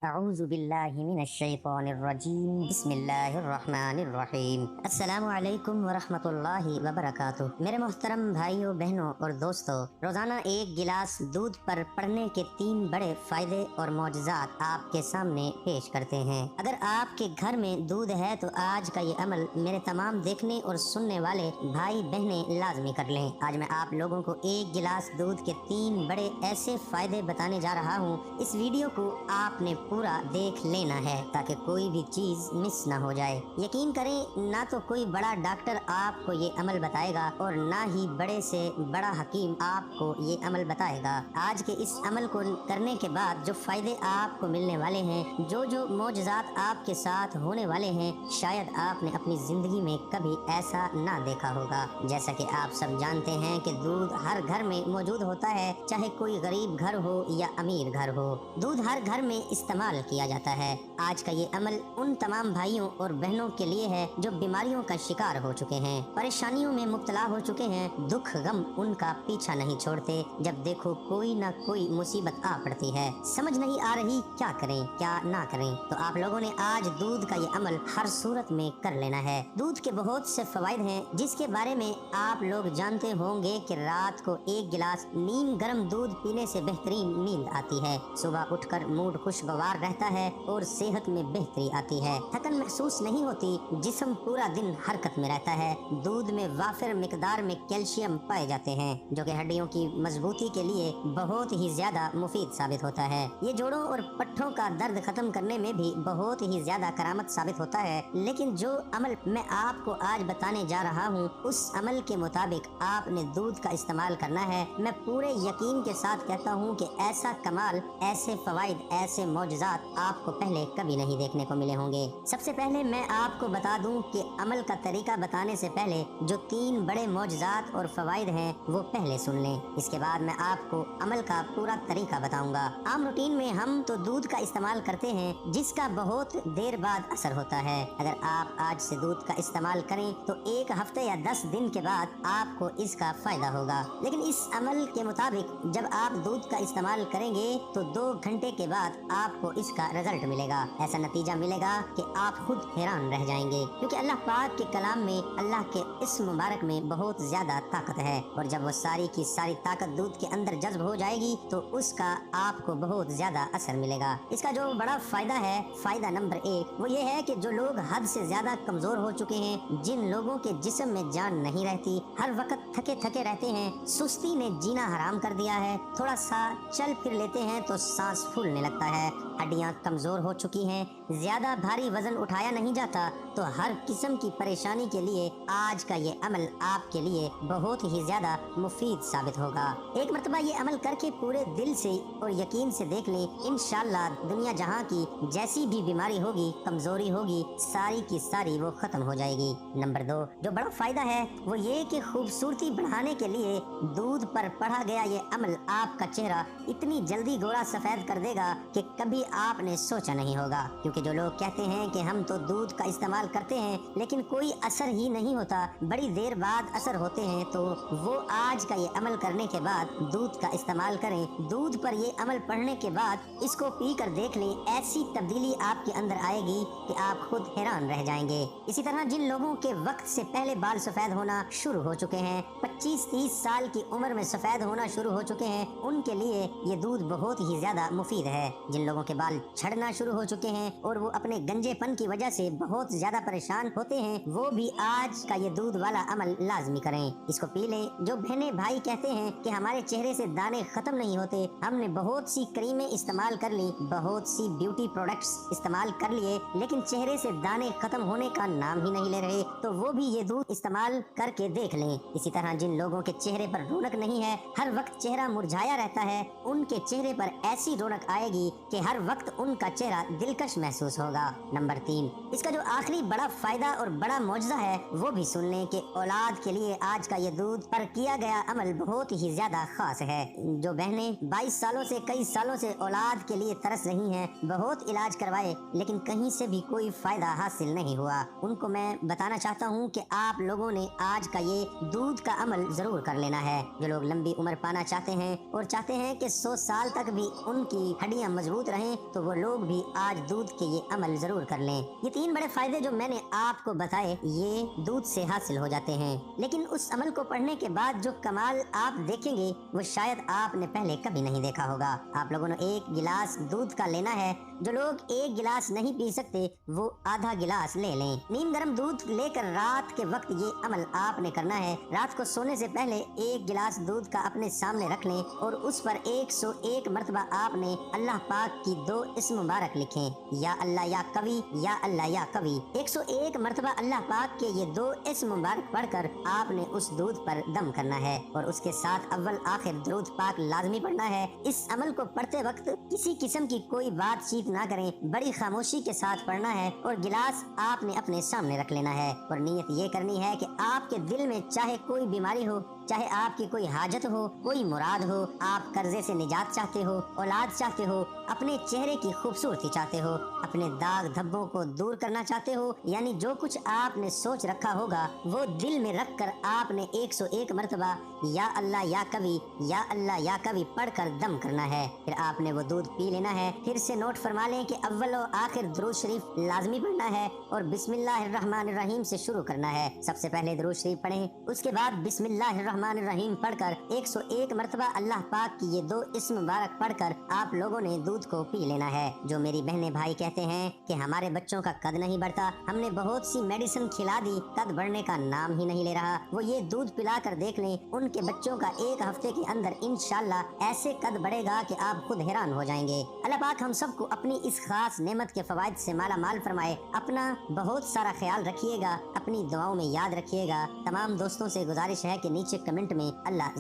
اعوذ باللہ من الشیطان الرجیم بسم اللہ الرحمن الرحیم۔ السلام علیکم ورحمۃ اللہ وبرکاتہ۔ میرے محترم بھائیوں، بہنوں اور دوستوں، روزانہ ایک گلاس دودھ پر پڑھنے کے 3 بڑے فائدے اور معجزات آپ کے سامنے پیش کرتے ہیں۔ اگر آپ کے گھر میں دودھ ہے تو آج کا یہ عمل میرے تمام دیکھنے اور سننے والے بھائی بہنیں لازمی کر لیں۔ آج میں آپ لوگوں کو ایک گلاس دودھ کے 3 بڑے ایسے فائدے بتانے جا رہا ہوں۔ اس ویڈیو کو آپ نے پورا دیکھ لینا ہے تاکہ کوئی بھی چیز مس نہ ہو جائے۔ یقین کریں، نہ تو کوئی بڑا ڈاکٹر آپ کو یہ عمل بتائے گا اور نہ ہی بڑے سے بڑا حکیم آپ کو یہ عمل بتائے گا۔ آج کے اس عمل کو کرنے کے بعد جو فائدے آپ کو ملنے والے ہیں، جو معجزات آپ کے ساتھ ہونے والے ہیں، شاید آپ نے اپنی زندگی میں کبھی ایسا نہ دیکھا ہوگا۔ جیسا کہ آپ سب جانتے ہیں کہ دودھ ہر گھر میں موجود ہوتا ہے، چاہے کوئی غریب گھر ہو یا امیر گھر ہو، دودھ ہر گھر میں استعمال کیا جاتا ہے۔ آج کا یہ عمل ان تمام بھائیوں اور بہنوں کے لیے ہے جو بیماریوں کا شکار ہو چکے ہیں، پریشانیوں میں مبتلا ہو چکے ہیں، دکھ غم ان کا پیچھا نہیں چھوڑتے، جب دیکھو کوئی نہ کوئی مصیبت آ پڑتی ہے، سمجھ نہیں آ رہی کیا کریں کیا نہ کریں، تو آپ لوگوں نے آج دودھ کا یہ عمل ہر صورت میں کر لینا ہے۔ دودھ کے بہت سے فوائد ہیں جس کے بارے میں آپ لوگ جانتے ہوں گے کہ رات کو ایک گلاس نیم گرم دودھ پینے سے بہترین نیند آتی ہے، صبح اٹھ کر موڈ خوشگوار رہتا ہے اور صحت میں بہتری آتی ہے، تھکن محسوس نہیں ہوتی، جسم پورا دن حرکت میں رہتا ہے۔ دودھ میں وافر مقدار میں کیلشیم پائے جاتے ہیں جو کہ ہڈیوں کی مضبوطی کے لیے بہت ہی زیادہ مفید ثابت ہوتا ہے۔ یہ جوڑوں اور پٹھوں کا درد ختم کرنے میں بھی بہت ہی زیادہ کرامت ثابت ہوتا ہے۔ لیکن جو عمل میں آپ کو آج بتانے جا رہا ہوں، اس عمل کے مطابق آپ نے دودھ کا استعمال کرنا ہے۔ میں پورے یقین کے ساتھ کہتا ہوں کہ ایسا کمال، ایسے فوائد، ایسے معجزات آپ کو پہلے کبھی نہیں دیکھنے کو ملے ہوں گے۔ سب سے پہلے میں آپ کو بتا دوں کہ عمل کا طریقہ بتانے سے پہلے جو 3 بڑے معجزات اور فوائد ہیں وہ پہلے سن لیں، اس کے بعد میں آپ کو عمل کا پورا طریقہ بتاؤں گا۔ عام روٹین میں ہم تو دودھ کا استعمال کرتے ہیں جس کا بہت دیر بعد اثر ہوتا ہے۔ اگر آپ آج سے دودھ کا استعمال کریں تو 1 ہفتے یا 10 دن کے بعد آپ کو اس کا فائدہ ہوگا، لیکن اس عمل کے مطابق جب آپ دودھ کا استعمال کریں گے تو 2 گھنٹے کے بعد آپ کو اس کا رزلٹ ملے گا۔ ایسا نتیجہ ملے گا کہ آپ خود حیران رہ جائیں گے، کیونکہ اللہ پاک کے کلام میں، اللہ کے اسم مبارک میں بہت زیادہ طاقت ہے، اور جب وہ ساری کی ساری طاقت دودھ کے اندر جذب ہو جائے گی تو اس کا آپ کو بہت زیادہ اثر ملے گا۔ اس کا جو بڑا فائدہ ہے، فائدہ نمبر 1، وہ یہ ہے کہ جو لوگ حد سے زیادہ کمزور ہو چکے ہیں، جن لوگوں کے جسم میں جان نہیں رہتی، ہر وقت تھکے تھکے رہتے ہیں، سستی نے جینا حرام کر دیا ہے، تھوڑا سا چل پھر لیتے ہیں تو سانس پھولنے لگتا ہے، ہڈیاں کمزور ہو چکی ہیں، زیادہ بھاری وزن اٹھایا نہیں جاتا، تو ہر قسم کی پریشانی کے لیے آج کا یہ عمل آپ کے لیے بہت ہی زیادہ مفید ثابت ہوگا۔ ایک مرتبہ یہ عمل کر کے پورے دل سے اور یقین سے دیکھ لیں، انشاءاللہ دنیا جہاں کی جیسی بھی بیماری ہوگی، کمزوری ہوگی، ساری کی ساری وہ ختم ہو جائے گی۔ نمبر 2، جو بڑا فائدہ ہے وہ یہ کہ خوبصورتی بڑھانے کے لیے دودھ پر پڑھا گیا یہ عمل آپ کا چہرہ اتنی جلدی گورا سفید کر دے گا کہ کبھی آپ نے سوچا نہیں ہوگا۔ کیونکہ جو لوگ کہتے ہیں کہ ہم تو دودھ کا استعمال کرتے ہیں لیکن کوئی اثر ہی نہیں ہوتا، بڑی دیر بعد اثر ہوتے ہیں، تو وہ آج کا یہ عمل کرنے کے بعد دودھ کا استعمال کریں۔ دودھ پر یہ عمل پڑھنے کے بعد اس کو پی کر دیکھ لیں، ایسی تبدیلی آپ کے اندر آئے گی کہ آپ خود حیران رہ جائیں گے۔ اسی طرح جن لوگوں کے وقت سے پہلے بال سفید ہونا شروع ہو چکے ہیں، 25-30 سال کی عمر میں سفید ہونا شروع ہو چکے ہیں، ان کے لیے یہ دودھ بہت ہی زیادہ مفید ہے۔ جن لوگوں کے بال جھڑنا شروع ہو چکے ہیں اور وہ اپنے گنجے پن کی وجہ سے بہت زیادہ پریشان ہوتے ہیں، وہ بھی آج کا یہ دودھ والا عمل لازمی کریں، اس کو پی لیں۔ جو بہنیں بھائی کہتے ہیں کہ ہمارے چہرے سے دانے ختم نہیں ہوتے، ہم نے بہت سی کریمیں استعمال کر لی، بہت سی بیوٹی پروڈکٹس استعمال کر لیے، لیکن چہرے سے دانے ختم ہونے کا نام ہی نہیں لے رہے، تو وہ بھی یہ دودھ استعمال کر کے دیکھ لیں۔ اسی طرح جن لوگوں کے چہرے پر رونق نہیں ہے، ہر وقت چہرہ مرجھایا رہتا ہے، ان کے چہرے پر ایسی رونق آئے گی کہ ہر وقت ان کا چہرہ دلکش محسوس ہوگا۔ نمبر 3، اس کا جو آخری بڑا فائدہ اور بڑا معجزہ ہے وہ بھی سن لیں کہ اولاد کے لیے آج کا یہ دودھ پر کیا گیا عمل بہت ہی زیادہ خاص ہے۔ جو بہنیں 22 سالوں سے کئی سالوں سے اولاد کے لیے ترس رہی ہیں، بہت علاج کروائے لیکن کہیں سے بھی کوئی فائدہ حاصل نہیں ہوا، ان کو میں بتانا چاہتا ہوں کہ آپ لوگوں نے آج کا یہ دودھ کا عمل ضرور کر لینا ہے۔ جو لوگ لمبی عمر پانا چاہتے ہیں اور چاہتے ہیں کہ 100 سال تک بھی ان کی ہڈیاں مضبوط رہیں ہیں تو وہ لوگ بھی آج دودھ کے یہ عمل ضرور کر لیں۔ یہ 3 بڑے فائدے جو میں نے آپ کو بتائے یہ دودھ سے حاصل ہو جاتے ہیں، لیکن اس عمل کو پڑھنے کے بعد جو کمال آپ دیکھیں گے وہ شاید آپ نے پہلے کبھی نہیں دیکھا ہوگا۔ آپ لوگوں نے 1 گلاس دودھ کا لینا ہے، جو لوگ 1 گلاس نہیں پی سکتے وہ آدھا گلاس لے لیں۔ نیم گرم دودھ لے کر رات کے وقت یہ عمل آپ نے کرنا ہے۔ رات کو سونے سے پہلے 1 گلاس دودھ کا اپنے سامنے رکھ لیں اور اس پر 101 مرتبہ آپ نے اللہ پاک کی 2 اسم مبارک لکھیں، یا اللہ یا قوی، یا اللہ یا قوی۔ 101 مرتبہ اللہ پاک کے یہ 2 اسم مبارک پڑھ کر آپ نے اس دودھ پر دم کرنا ہے اور اس کے ساتھ اول آخر درود پاک لازمی پڑھنا ہے۔ اس عمل کو پڑھتے وقت کسی قسم کی کوئی بات چیت نہ کریں، بڑی خاموشی کے ساتھ پڑھنا ہے اور گلاس آپ نے اپنے سامنے رکھ لینا ہے اور نیت یہ کرنی ہے کہ آپ کے دل میں چاہے کوئی بیماری ہو، چاہے آپ کی کوئی حاجت ہو، کوئی مراد ہو، آپ قرضے سے نجات چاہتے ہو، اولاد چاہتے ہو، اپنے چہرے کی خوبصورتی چاہتے ہو، اپنے داغ دھبوں کو دور کرنا چاہتے ہو، یعنی جو کچھ آپ نے سوچ رکھا ہوگا وہ دل میں رکھ کر آپ نے 101 مرتبہ یا اللہ یا قوی، یا اللہ یا قوی پڑھ کر دم کرنا ہے۔ پھر آپ نے وہ دودھ پی لینا ہے۔ پھر سے نوٹ فرما لیں کہ اول و آخر درود شریف لازمی پڑھنا ہے اور بسم اللہ الرحمن الرحیم سے شروع کرنا ہے۔ سب سے پہلے درود شریف پڑھیں، اس کے بعد بسم اللہ الرحمن الرحیم پڑھ کر 101 مرتبہ اللہ پاک کی یہ 2 اسم مبارک پڑھ کر آپ لوگوں نے دودھ کو پی لینا ہے۔ جو میری بہنیں بھائی کہتے ہیں کہ ہمارے بچوں کا قد نہیں بڑھتا، ہم نے بہت سی میڈیسن کھلا دی، قد بڑھنے کا نام ہی نہیں لے رہا، وہ یہ دودھ پلا کر دیکھ لیں، ان کے بچوں کا 1 ہفتے کے اندر انشاءاللہ ایسے قد بڑھے گا کہ آپ خود حیران ہو جائیں گے۔ اللہ پاک ہم سب کو اپنی اس خاص نعمت کے فوائد سے مالا مال فرمائے۔ اپنا بہت سارا خیال رکھیے گا، اپنی دعاؤں میں یاد رکھیے گا۔ تمام دوستوں سے گزارش ہے کہ نیچے کمنٹ میں اللہ